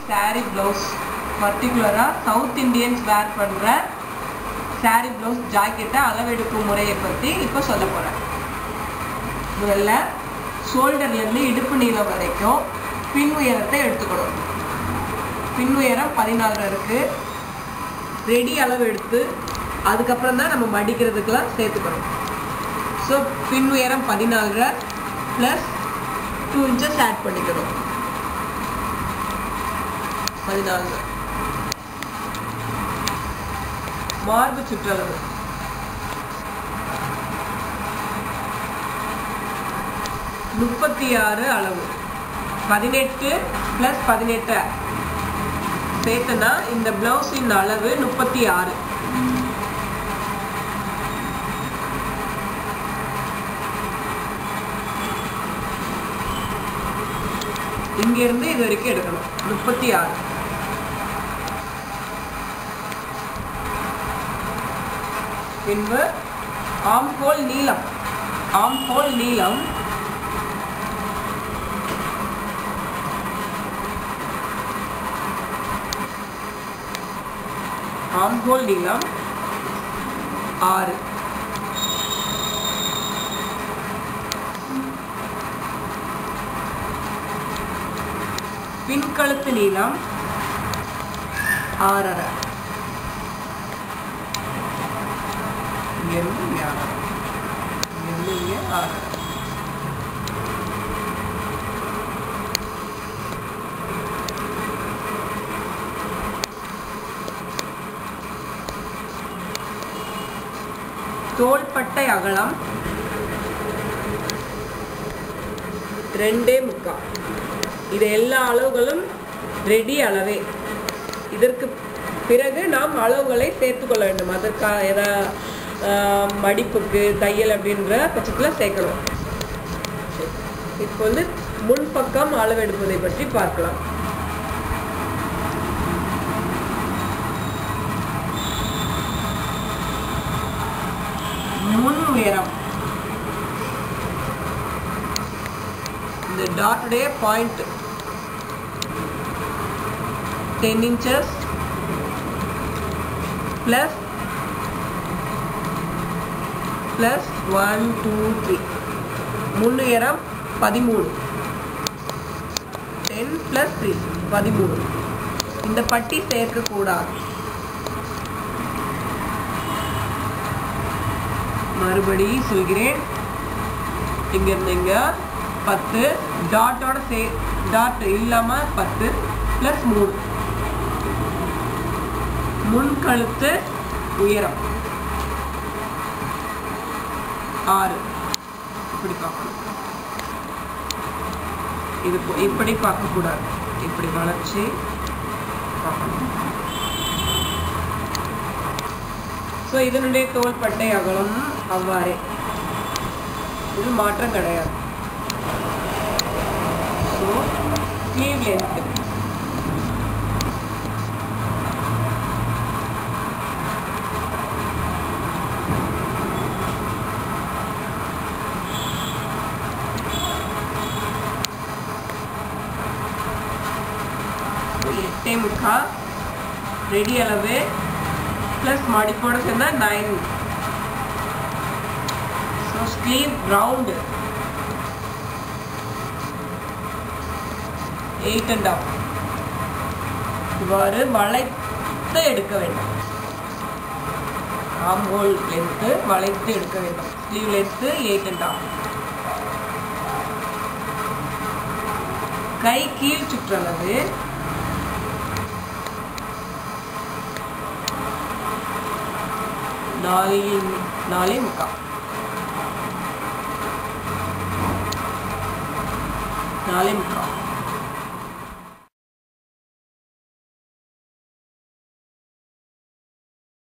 saree blouse particular South Indians wear பண்ற saree blouse jacket அளவெடுக்கும் முறையை பத்தி இப்போ சொல்ல போறேன். முதல்ல ஷோல்டர்ல இருந்து இடுப்பு நீளம் வரைக்கும் பின் உயரத்தை எடுத்துக்கணும். பின் உயரம் 14 இருக்கு. ரெடி அளவு எடுத்து அதுக்கு அப்புறம் தான் நம்ம மடிக்கிறதுக்குலாம் சேர்த்துக்கணும். சோ பின் உயரம் 14 பிளஸ் 2 inches ஆட் பண்ணிக்கணும். 14 மார்பு சுற்றளவு 36 அளவு 18 plus 18 சேர்த்தனா இந்த பிளவுஸின் அளவு 36. இங்க இருந்து இது வரைக்கும் எடுக்கணும் 36. பின்பு ஆம்ஹோல் நீளம் ஆம்ஹோல் நீளம் 6. பின்கழுத்து நீளம் 6.5. இங்கிருந்து 6. தோள்பட்டை அகலம் 2.75. இது எல்லா அளவுகளும் ரெடி அளவே. இதற்கு பிறகு நாம் அளவுகளை சேர்த்து கொள்ள வேண்டும். அதற்காக ஏதாவது மடிப்புக்கு தையல் அப்படின்ற பட்சத்தில் சேர்க்கணும். இப்போ வந்து முன்பக்கம் அளவெடுப்பதை பற்றி பார்க்கலாம். முன் உயரம் இந்த டாட்டுடைய பாயிண்ட் 10 inches plus 1 2 3 முன் உயரம் 13. 10 plus 3 13. இந்த பட்டி சேர்க்க கூடாது. மறுபடியும் சொல்கிறேன். இங்க இருந்தீங்க 10 டாட்டோட டாட் இல்லாம 10 plus 3. முன் கழுத்து உயரம் 6. இப்படி பார்க்கணும். இது இப்படி பார்க்க கூடாது. இப்படி வளைச்சு பார்க்கணும். ஸோ இதனுடைய தோள்பட்டை அகலம் அவ்வாறே. இது மாற்றம் கிடையாது. ஸோ ஸ்லீவ் லென்த் எட்டே முக்கால் ரெடி அளவு பிளஸ் மடிப்போட சேர்ந்தா 9. So sleeve round 8.5. இவ்வாறு வளைத்து எடுக்க வேண்டும். ஆம்ஹோல் லென்த் வளைத்து எடுக்க வேண்டும். Sleeve length 8.5. கை கீழ் சுற்றளவு 4.25. 4.25.